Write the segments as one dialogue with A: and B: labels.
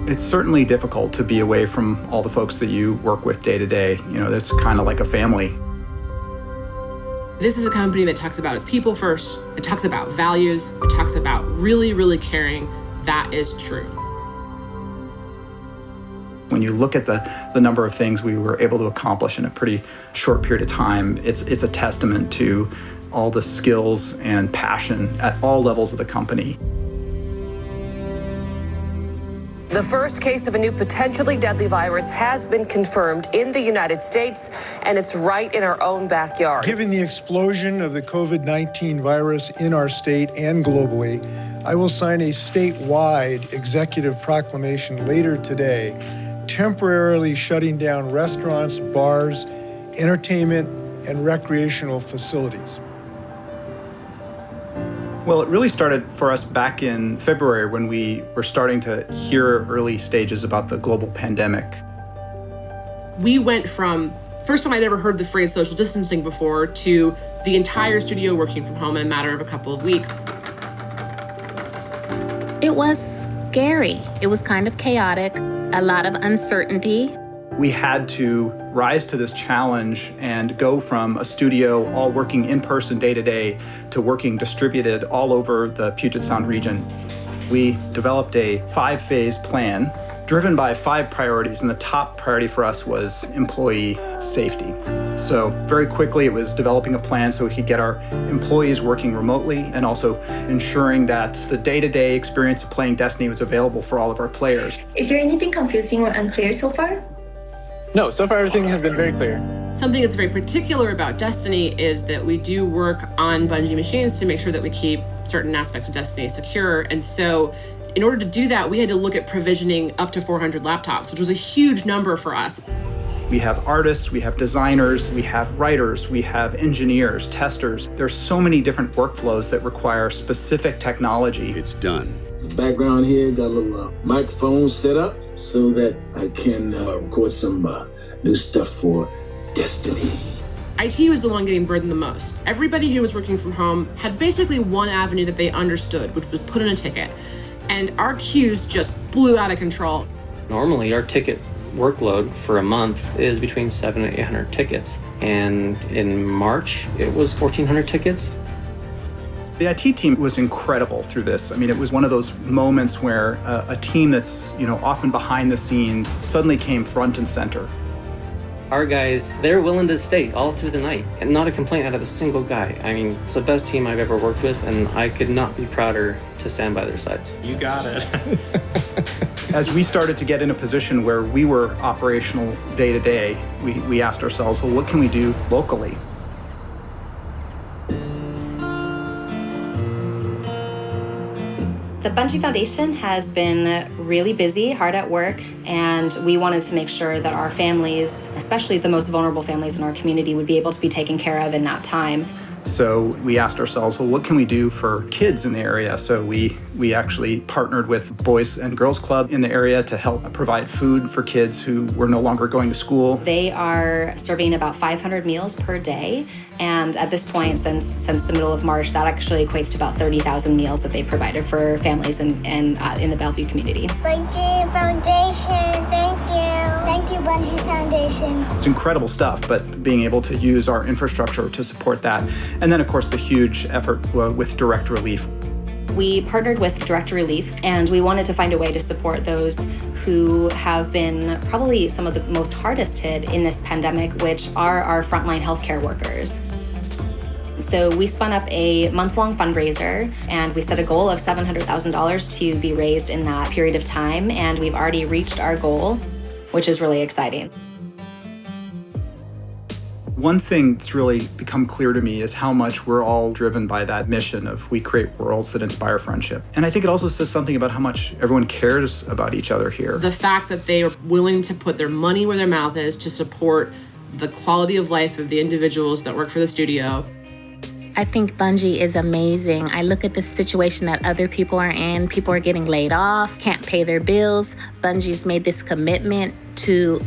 A: It's certainly difficult to be away from all the folks that you work with day to day. You know, it's kind of like a family.
B: This is a company that talks about its people first. It talks about values. It talks about really, really caring. That is true.
A: When you look at the number of things we were able to accomplish in a pretty short period of time, it's a testament to all the skills and passion at all levels of the company.
C: The first case of a new potentially deadly virus has been confirmed in the United States, and it's right in our own backyard.
D: Given the explosion of the COVID-19 virus in our state and globally, I will sign a statewide executive proclamation later today, temporarily shutting down restaurants, bars, entertainment, and recreational facilities.
A: Well, it really started for us back in February when we were starting to hear early stages about the global pandemic.
B: We went from, first time I'd ever heard the phrase social distancing before, to the entire studio working from home in a matter of a couple of weeks.
E: It was scary. It was kind of chaotic, a lot of uncertainty.
A: We had to rise to this challenge and go from a studio all working in person day to day to working distributed all over the Puget Sound region. We developed a 5-phase plan driven by 5 priorities, and the top priority for us was employee safety. So very quickly it was developing a plan so we could get our employees working remotely and also ensuring that the day-to-day experience of playing Destiny was available for all of our players.
F: Is there anything confusing or unclear so far?
G: No, so far everything has been very clear.
B: Something that's very particular about Destiny is that we do work on Bungie machines to make sure that we keep certain aspects of Destiny secure. And so in order to do that, we had to look at provisioning up to 400 laptops, which was a huge number for us.
A: We have artists, we have designers, we have writers, we have engineers, testers. There's so many different workflows that require specific technology.
H: It's done. The background here got a little microphone set up so that I can record some new stuff for Destiny.
B: IT was the one getting burdened the most. Everybody who was working from home had basically one avenue that they understood, which was put in a ticket. And our queues just blew out of control.
I: Normally, our ticket workload for a month is between 700 and 800 tickets. And in March, it was 1,400 tickets.
A: The IT team was incredible through this. I mean, it was one of those moments where a team that's, often behind the scenes suddenly came front and center.
I: Our guys, they're willing to stay all through the night, and not a complaint out of a single guy. I mean, it's the best team I've ever worked with, and I could not be prouder to stand by their sides.
G: You got it.
A: As we started to get in a position where we were operational day to day, we asked ourselves, well, what can we do locally?
J: The Bungie Foundation has been really busy, hard at work, and we wanted to make sure that our families, especially the most vulnerable families in our community, would be able to be taken care of in that time.
A: So we asked ourselves, well, what can we do for kids in the area? So we actually partnered with Boys and Girls Club in the area to help provide food for kids who were no longer going to school.
J: They are serving about 500 meals per day. And at this point, since the middle of March, that actually equates to about 30,000 meals that they provided for families in the Bellevue community.
K: Bungie Foundation, thank you. Thank you, Bungie Foundation.
A: It's incredible stuff, but being able to use our infrastructure to support that. And then, of course, the huge effort with direct relief.
J: We partnered with Direct Relief, and we wanted to find a way to support those who have been probably some of the most hardest hit in this pandemic, which are our frontline healthcare workers. So we spun up a month-long fundraiser, and we set a goal of $700,000 to be raised in that period of time, and we've already reached our goal, which is really exciting.
A: One thing that's really become clear to me is how much we're all driven by that mission of we create worlds that inspire friendship. And I think it also says something about how much everyone cares about each other here.
B: The fact that they are willing to put their money where their mouth is to support the quality of life of the individuals that work for the studio.
E: I think Bungie is amazing. I look at the situation that other people are in. People are getting laid off, can't pay their bills. Bungie's made this commitment to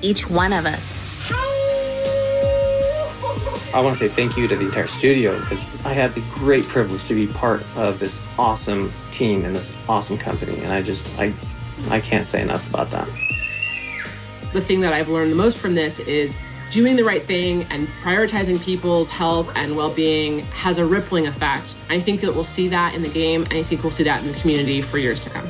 E: each one of us.
I: I want to say thank you to the entire studio because I had the great privilege to be part of this awesome team and this awesome company. And I can't say enough about that.
B: The thing that I've learned the most from this is doing the right thing and prioritizing people's health and well-being has a rippling effect. I think that we'll see that in the game, and I think we'll see that in the community for years to come.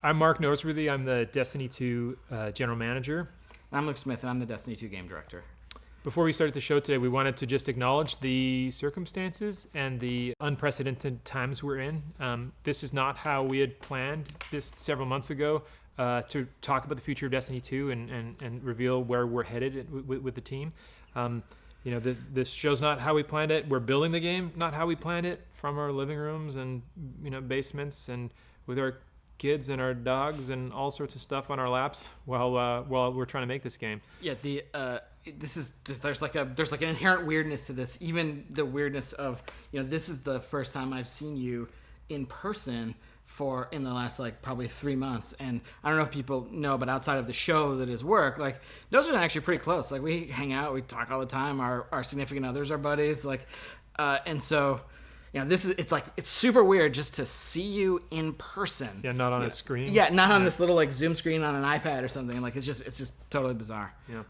L: I'm Mark Noseworthy. I'm the Destiny 2 General Manager.
M: I'm Luke Smith, and I'm the Destiny 2 Game Director.
L: Before we started the show today, we wanted to just acknowledge the circumstances and the unprecedented times we're in. This is not how we had planned this several months ago to talk about the future of Destiny 2 and reveal where we're headed with the team. This show's not how we planned it. We're building the game, not how we planned it, from our living rooms and basements and with our kids and our dogs and all sorts of stuff on our laps while we're trying to make this game.
M: Yeah, this is just there's like an inherent weirdness to this. Even the weirdness of this is the first time I've seen you in person in the last probably 3 months, and I don't know if people know, but outside of the show that is work, those are actually pretty close. We hang out, we talk all the time. Our significant others are buddies, and so. It's super weird just to see you in person.
L: Yeah, not on a screen.
M: Yeah, not on this little Zoom screen on an iPad or something. It's just totally bizarre.
L: Yeah.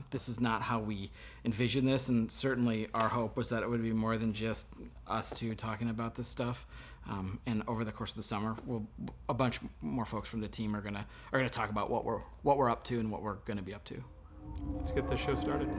M: This is not how we envisioned this, and certainly our hope was that it would be more than just us two talking about this stuff. And over the course of the summer, a bunch more folks from the team are gonna talk about what we're up to and what we're gonna be up to.
L: Let's get the show started.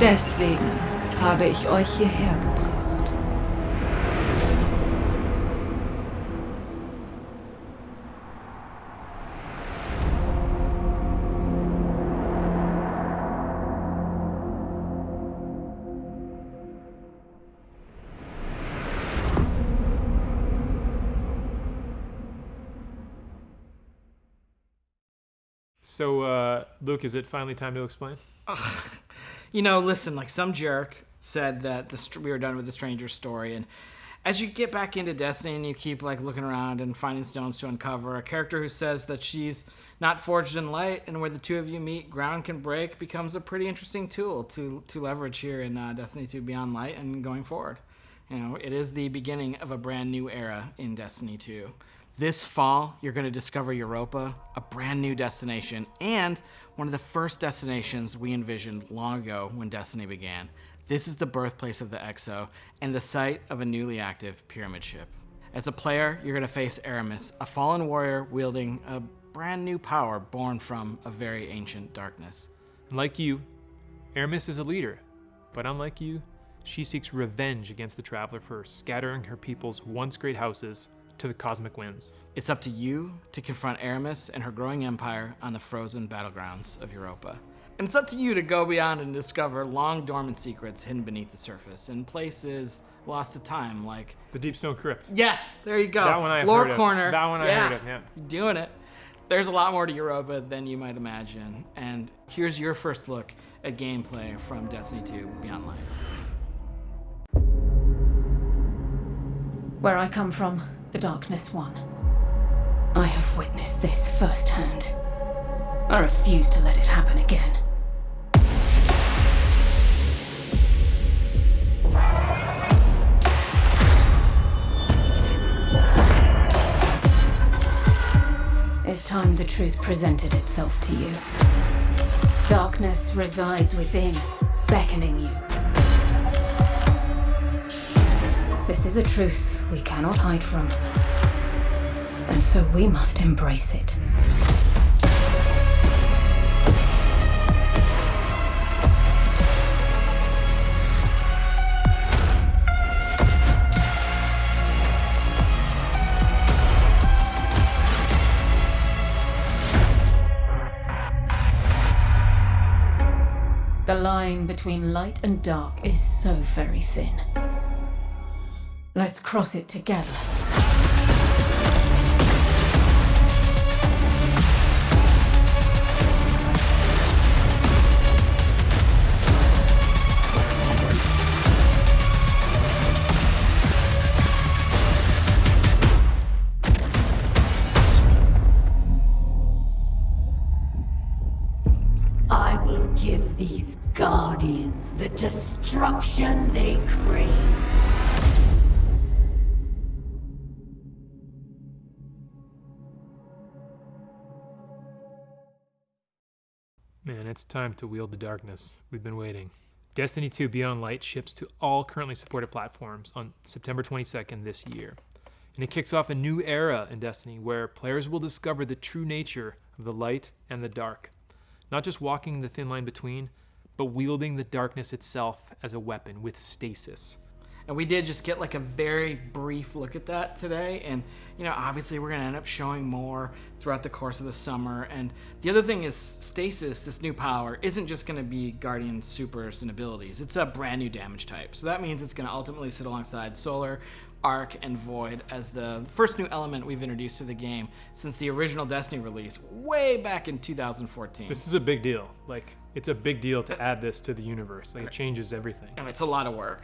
N: Deswegen habe ich euch hierher gebracht.
L: So, Luke, is it finally time to explain?
M: Listen, some jerk said that we were done with the Stranger's story, and as you get back into Destiny and you keep looking around and finding stones to uncover, a character who says that she's not forged in light, and where the two of you meet, ground can break, becomes a pretty interesting tool to leverage here in Destiny 2 BeyondLight and going forward. It is the beginning of a brand new era in Destiny 2. This fall, you're going to discover Europa, a brand new destination, and one of the first destinations we envisioned long ago when Destiny began. This is the birthplace of the Exo and the site of a newly active pyramid ship. As a player, you're going to face Aramis, a fallen warrior wielding a brand new power born from a very ancient darkness.
L: Like you, Aramis is a leader, but unlike you, she seeks revenge against the Traveler first, scattering her people's once great houses to the cosmic winds.
M: It's up to you to confront Aramis and her growing empire on the frozen battlegrounds of Europa. And it's up to you to go beyond and discover long dormant secrets hidden beneath the surface in places lost to time, like
L: the Deep Stone Crypt.
M: Yes, there you go.
L: That one I
M: Lore
L: heard
M: Corner.
L: Of. That one I heard of, yeah.
M: Doing it. There's a lot more to Europa than you might imagine. And here's your first look at gameplay from Destiny 2 BeyondLight.
N: Where I come from, the darkness won. I have witnessed this firsthand. I refuse to let it happen again. It's time the truth presented itself to you. Darkness resides within, beckoning you. This is a truth we cannot hide from, and so we must embrace it. The line between light and dark is so very thin. Let's cross it together.
O: I will give these guardians the destruction they crave.
L: Man, it's time to wield the darkness. We've been waiting. Destiny 2 BeyondLight ships to all currently supported platforms on September 22nd this year. And it kicks off a new era in Destiny where players will discover the true nature of the light and the dark. Not just walking the thin line between, but wielding the darkness itself as a weapon with stasis.
M: And we did just get like a very brief look at that today. And, you know, obviously we're going to end up showing more throughout the course of the summer. And the other thing is stasis, this new power, isn't just going to be Guardian supers and abilities. It's a brand new damage type. So that means it's going to ultimately sit alongside Solar, Arc, and Void as the first new element we've introduced to the game since the original Destiny release way back in 2014.
L: This is a big deal. Like, it's a big deal to add this to the universe. Like, it changes everything.
M: And it's a lot of work.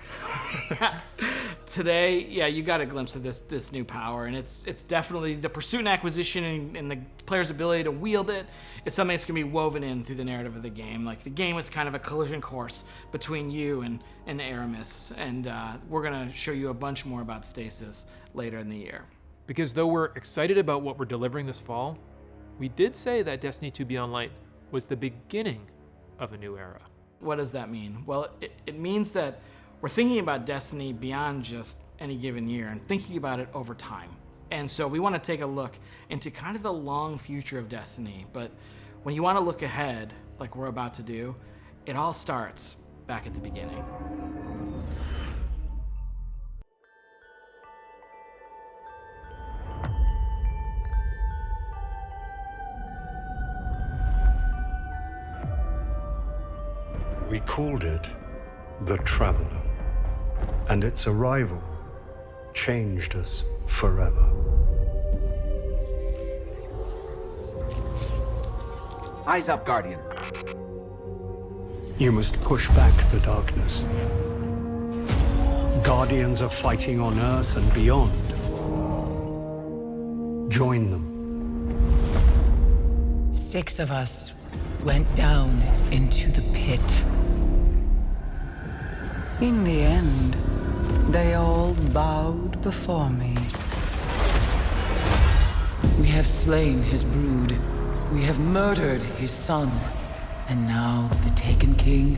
M: Today, yeah, you got a glimpse of this new power, and it's definitely the pursuit and acquisition and the player's ability to wield it. It's something that's going to be woven in through the narrative of the game. Like, the game is kind of a collision course between you and Aramis, and we're going to show you a bunch more about stasis later in the year.
L: Because though we're excited about what we're delivering this fall, we did say that Destiny 2 BeyondLight was the beginning of a new era.
M: What does that mean? Well, it means that we're thinking about Destiny beyond just any given year and thinking about it over time. And so we want to take a look into kind of the long future of Destiny. But when you want to look ahead, like we're about to do, it all starts back at the beginning.
P: We called it the Traveler, and its arrival changed us forever.
Q: Eyes up, Guardian.
P: You must push back the darkness. Guardians are fighting on Earth and beyond. Join them.
R: 6 of us went down into the pit. In the end, they all bowed before me. We have slain his brood. We have murdered his son. And now the Taken King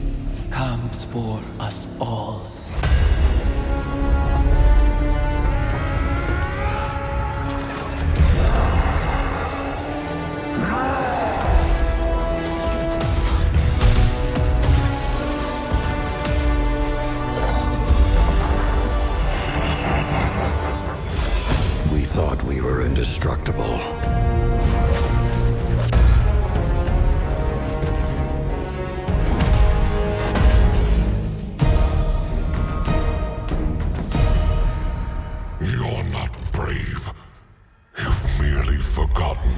R: comes for us all.
Q: We thought we were indestructible.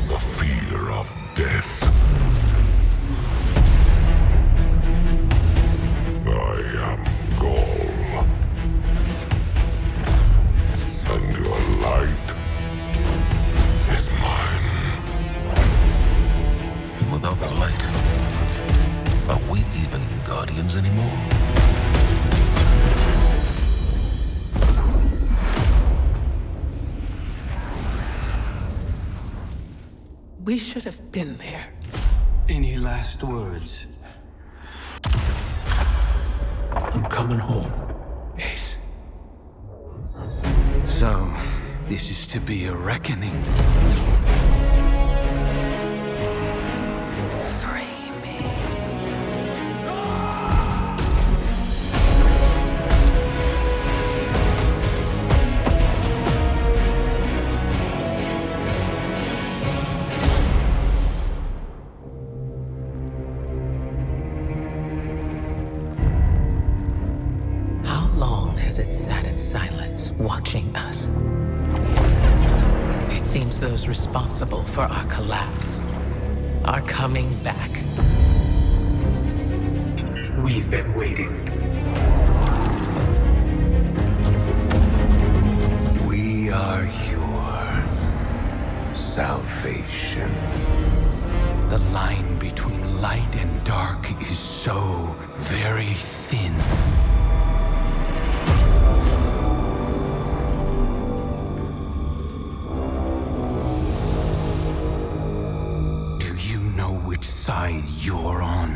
Q: the fear of death. I am Gaul, and your light is mine. Without the light, are we even guardians anymore?
R: We should have been there. Any last words? I'm coming home, Ace. So, this is to be a reckoning. Free me.
S: How long has it sat in silence, watching us? It seems those responsible for our collapse are coming back.
R: We've been waiting.
Q: We are your salvation.
R: The line between light and dark is so very thin. Do you know which side you're on?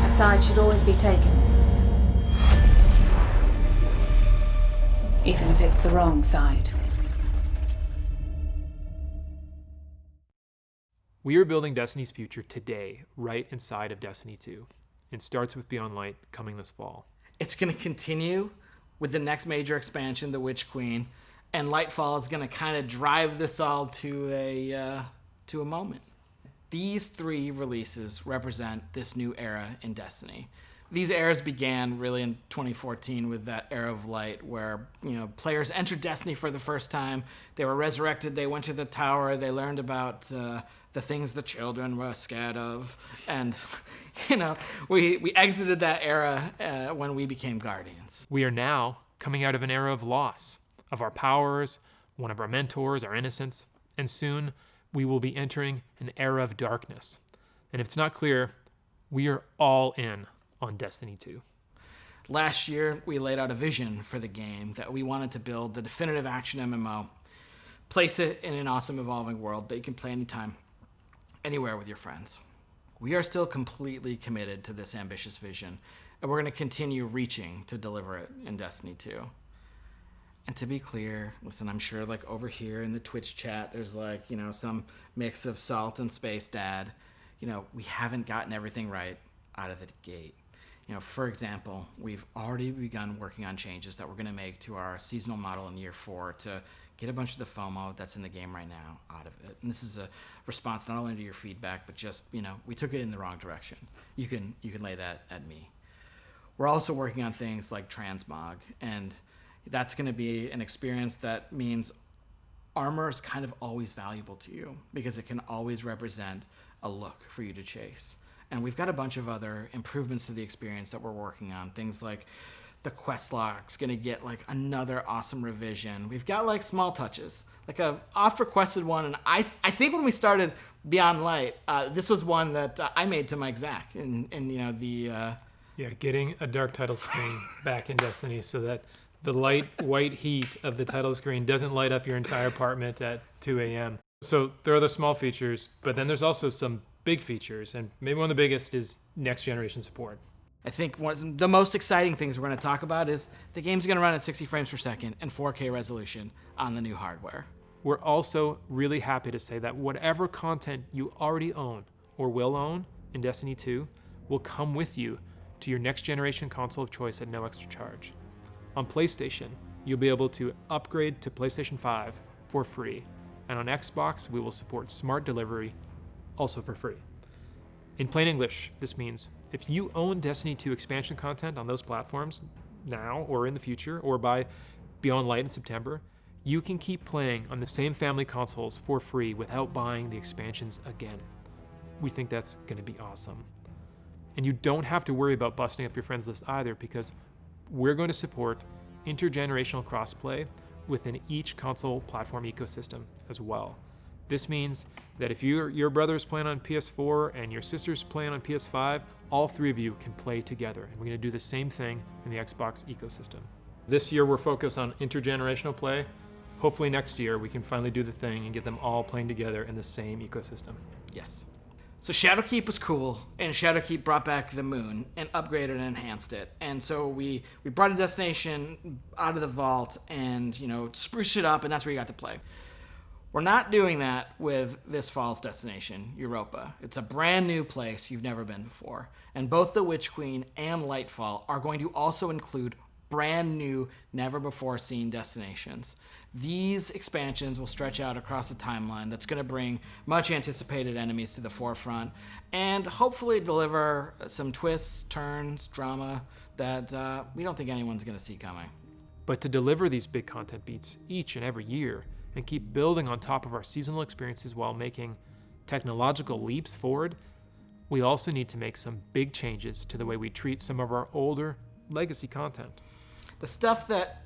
N: A side should always be taken. Even if it's the wrong side.
L: We are building Destiny's future today, right inside of Destiny 2. It starts with BeyondLight coming this fall.
M: It's going to continue with the next major expansion, the Witch Queen, and Lightfall is going to kind of drive this all to a moment. These three releases represent this new era in Destiny. These eras began really in 2014 with that era of light where, players entered Destiny for the first time. They were resurrected. They went to the tower. They learned about the things the children were scared of. And, we exited that era when we became Guardians.
L: We are now coming out of an era of loss of our powers, one of our mentors, our innocence, and soon we will be entering an era of darkness. And if it's not clear, we are all in on Destiny 2.
M: Last year, we laid out a vision for the game that we wanted to build the definitive action MMO, place it in an awesome evolving world that you can play anytime, anywhere with your friends. We are still completely committed to this ambitious vision, and we're going to continue reaching to deliver it in Destiny 2. And to be clear, listen, I'm sure over here in the Twitch chat, there's some mix of salt and space dad. We haven't gotten everything right out of the gate. For example, we've already begun working on changes that we're going to make to our seasonal model in year 4 to get a bunch of the FOMO that's in the game right now out of it. And this is a response not only to your feedback, but just, we took it in the wrong direction. You can lay that at me. We're also working on things like transmog, and that's going to be an experience that means armor is kind of always valuable to you because it can always represent a look for you to chase. And we've got a bunch of other improvements to the experience that we're working on. Things like the quest log's going to get another awesome revision. We've got small touches, a oft requested one. And I think when we started BeyondLight, this was one that I made to Mike Zach
L: getting a dark title screen back in Destiny so that the light white heat of the title screen doesn't light up your entire apartment at 2 a.m. So there are the small features, but then there's also some big features, and maybe one of the biggest is next generation support.
M: I think one of the most exciting things we're going to talk about is the game's going to run at 60 frames per second and 4K resolution on the new hardware.
L: We're also really happy to say that whatever content you already own or will own in Destiny 2 will come with you to your next generation console of choice at no extra charge. On PlayStation, you'll be able to upgrade to PlayStation 5 for free, and on Xbox, we will support smart delivery also for free. In plain English, this means if you own Destiny 2 expansion content on those platforms now or in the future, or by BeyondLight in September, you can keep playing on the same family consoles for free without buying the expansions again. We think that's going to be awesome. And you don't have to worry about busting up your friends list either, because we're going to support intergenerational crossplay within each console platform ecosystem as well. This means that if your brother's playing on PS4 and your sister's playing on PS5, all three of you can play together. And we're going to do the same thing in the Xbox ecosystem. This year we're focused on intergenerational play. Hopefully next year we can finally do the thing and get them all playing together in the same ecosystem.
M: Yes. So Shadowkeep was cool, and Shadowkeep brought back the moon and upgraded and enhanced it. And so we brought a destination out of the vault and, spruced it up, and that's where you got to play. We're not doing that with this fall's destination, Europa. It's a brand new place you've never been before. And both the Witch Queen and Lightfall are going to also include brand new, never before seen destinations. These expansions will stretch out across a timeline that's going to bring much anticipated enemies to the forefront and hopefully deliver some twists, turns, drama that we don't think anyone's going to see coming.
L: But to deliver these big content beats each and every year and keep building on top of our seasonal experiences while making technological leaps forward, we also need to make some big changes to the way we treat some of our older legacy content.
M: The stuff that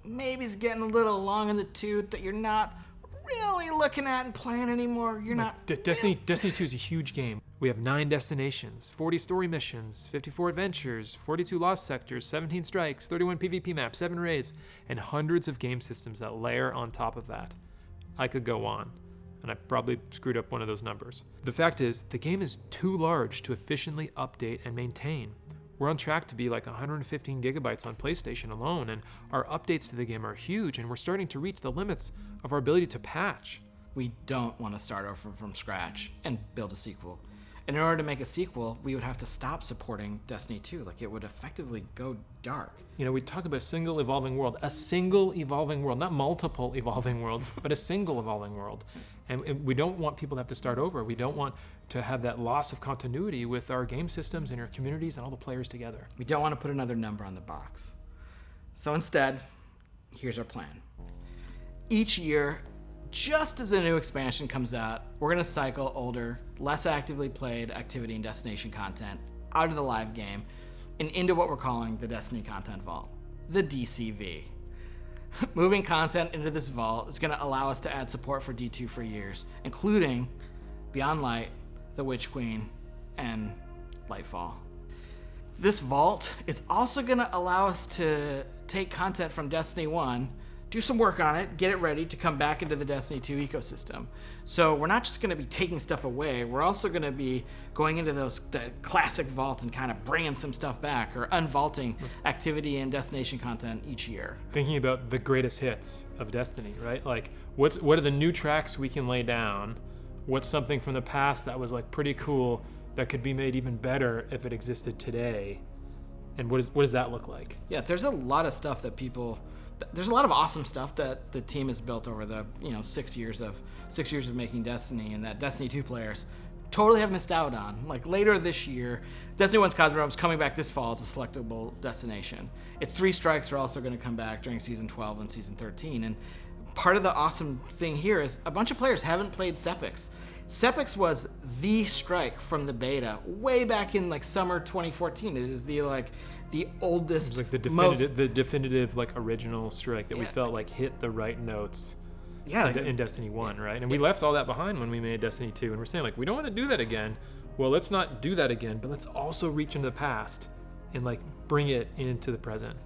M: maybe is getting a little long in the tooth that you're not really looking at and playing anymore. You're not.
L: Destiny 2 is a huge game. We have 9 destinations, 40 story missions, 54 adventures, 42 lost sectors, 17 strikes, 31 PvP maps, 7 raids, and hundreds of game systems that layer on top of that. I could go on, and I probably screwed up one of those numbers. The fact is, the game is too large to efficiently update and maintain. We're on track to be like 115 gigabytes on PlayStation alone, and our updates to the game are huge, and we're starting to reach the limits of our ability to patch.
M: We don't want to start over from scratch and build a sequel. And in order to make a sequel, we would have to stop supporting Destiny 2. Like, it would effectively go dark.
L: We talk about a single evolving world, not multiple evolving worlds, but a single evolving world. And we don't want people to have to start over. We don't want to have that loss of continuity with our game systems and our communities and all the players together.
M: We don't want to put another number on the box. So instead, here's our plan. Each year, just as a new expansion comes out, we're going to cycle older, less actively played activity and destination content out of the live game and into what we're calling the Destiny Content Vault, the DCV. Moving content into this vault is going to allow us to add support for D2 for years, including BeyondLight, the Witch Queen, and Lightfall. This vault is also going to allow us to take content from Destiny 1, do some work on it, get it ready to come back into the Destiny 2 ecosystem. So we're not just going to be taking stuff away, we're also going to be going into the classic vault and kind of bringing some stuff back, or unvaulting activity and destination content each year.
L: Thinking about the greatest hits of Destiny, right? Like, what are the new tracks we can lay down? What's something from the past that was like pretty cool that could be made even better if it existed today? And what does that look like?
M: Yeah, there's a lot of stuff that there's a lot of awesome stuff that the team has built over the 6 years of making Destiny, and that Destiny 2 players totally have missed out on. Like, later this year, Destiny 1's Cosmodrome is coming back this fall as a selectable destination. Its 3 strikes are also going to come back during Season 12 and Season 13, and part of the awesome thing here is a bunch of players haven't played Sepix. Sepix was the strike from the beta way back in summer 2014. It is the oldest,
L: it's like the definitive original strike that we felt hit the right notes.
M: Yeah,
L: in Destiny 1, right? And we left all that behind when we made Destiny 2, and we're saying we don't want to do that again. Well, let's not do that again, but let's also reach into the past and bring it into the present.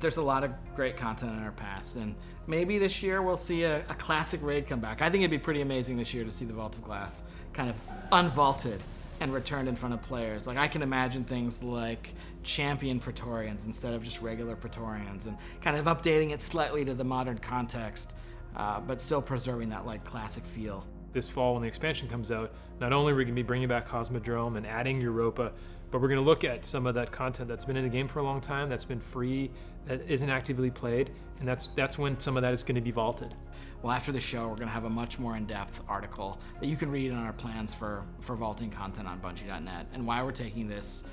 M: There's a lot of great content in our past, and maybe this year we'll see a classic raid come back. I think it'd be pretty amazing this year to see the Vault of Glass kind of unvaulted and returned in front of players. I can imagine things like champion Praetorians instead of just regular Praetorians, and kind of updating it slightly to the modern context, but still preserving that classic feel.
L: This fall when the expansion comes out, not only are we going to be bringing back Cosmodrome and adding Europa, but we're going to look at some of that content that's been in the game for a long time, that's been free, that isn't actively played, and that's when some of that is going to be vaulted.
M: Well, after the show, we're going to have a much more in-depth article that you can read on our plans for vaulting content on bungie.net and why we're taking this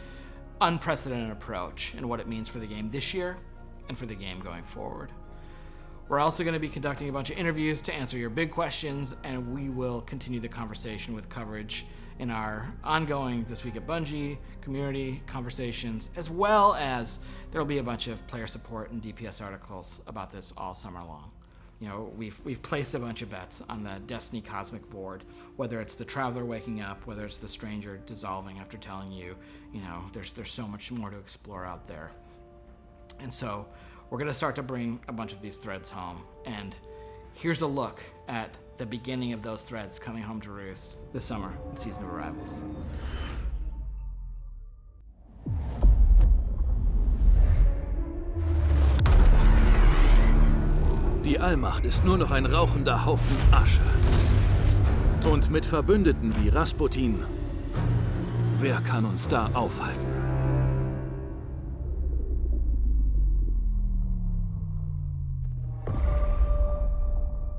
M: unprecedented approach and what it means for the game this year and for the game going forward. We're also going to be conducting a bunch of interviews to answer your big questions, and we will continue the conversation with coverage in our ongoing This Week at Bungie community conversations, as well as there will be a bunch of player support and DPS articles about this all summer long. You know, we've placed a bunch of bets on the Destiny Cosmic board, whether it's the Traveler waking up, whether it's the Stranger dissolving after telling you, you know, there's so much more to explore out there. And so we're going to start to bring a bunch of these threads home, and here's a look at the beginning of those threads coming home to roost this summer in Season of Arrivals.
T: Die Allmacht ist nur noch ein rauchender Haufen Asche. Und mit Verbündeten wie Rasputin, wer kann uns da aufhalten?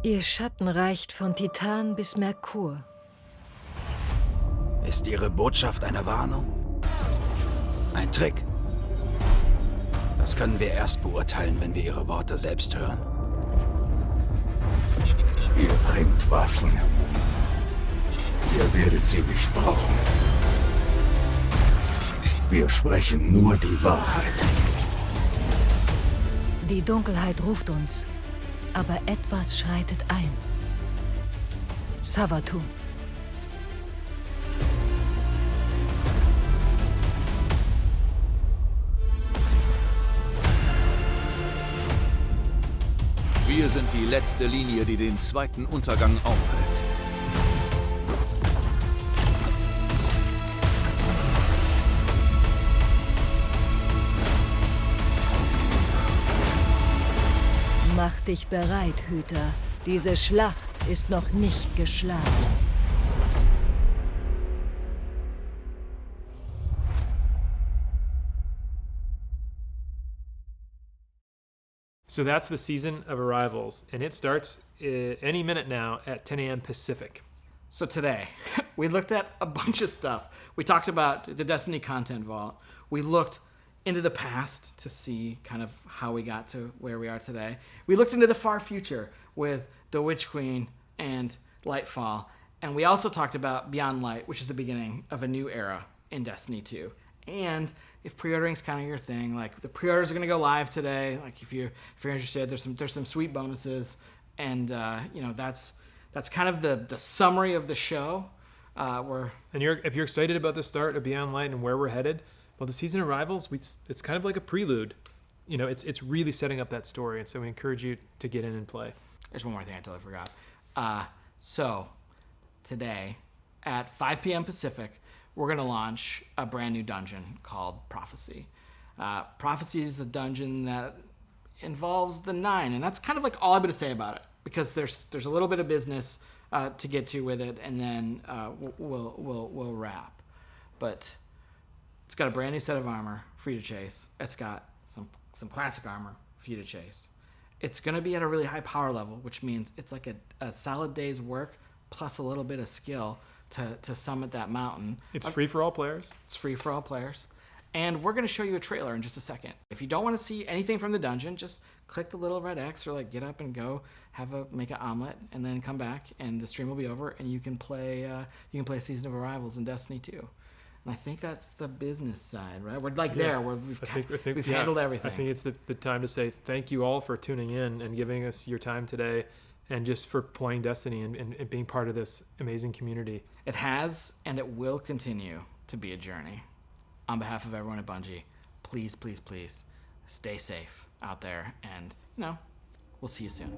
U: Ihr Schatten reicht von Titan bis Merkur.
V: Ist Ihre Botschaft eine Warnung? Ein Trick? Das können wir erst beurteilen, wenn wir Ihre Worte selbst hören.
W: Ihr bringt Waffen. Ihr werdet sie nicht brauchen. Wir sprechen nur die Wahrheit.
U: Die Dunkelheit ruft uns, aber etwas schreitet ein. Savatum.
T: Wir sind die letzte Linie, die den zweiten Untergang aufhält.
U: Mach dich bereit, Hüter. Diese Schlacht ist noch nicht geschlagen.
L: So that's the Season of Arrivals, and it starts any minute now at 10 a.m. Pacific.
M: So today, we looked at a bunch of stuff. We talked about the Destiny content vault. We looked into the past to see kind of how we got to where we are today. We looked into the far future with the Witch Queen and Lightfall. And we also talked about BeyondLight, which is the beginning of a new era in Destiny 2. And if pre-ordering's kind of your thing, like the pre-orders are going to go live today. Like if you're interested, there's some sweet bonuses, and you know that's kind of the summary of the show.
L: If you're excited about the start of BeyondLight and where we're headed, well, the Season of Arrivals, it's kind of like a prelude. You know, it's really setting up that story, and so we encourage you to get in and play.
M: There's one more thing I totally forgot. So today at 5 p.m. Pacific, we're going to launch a brand new dungeon called Prophecy. Prophecy is the dungeon that involves the 9, and that's kind of like all I'm going to say about it, because there's a little bit of business to get to with it, and then we'll wrap. But it's got a brand new set of armor for you to chase. It's got some classic armor for you to chase. It's going to be at a really high power level, which means it's like a solid day's work plus a little bit of skill to summit that mountain.
L: It's free for all players.
M: It's free for all players. And we're going to show you a trailer in just a second. If you don't want to see anything from the dungeon, just click the little red X or like get up and go make an omelet and then come back and the stream will be over and you can play Season of Arrivals in Destiny 2. And I think that's the business side, right? We're like there where we've handled everything.
L: I think it's the time to say thank you all for tuning in and giving us your time today, and just for playing Destiny and being part of this amazing community.
M: It has and it will continue to be a journey. On behalf of everyone at Bungie, please, please, please stay safe out there, and we'll see you soon.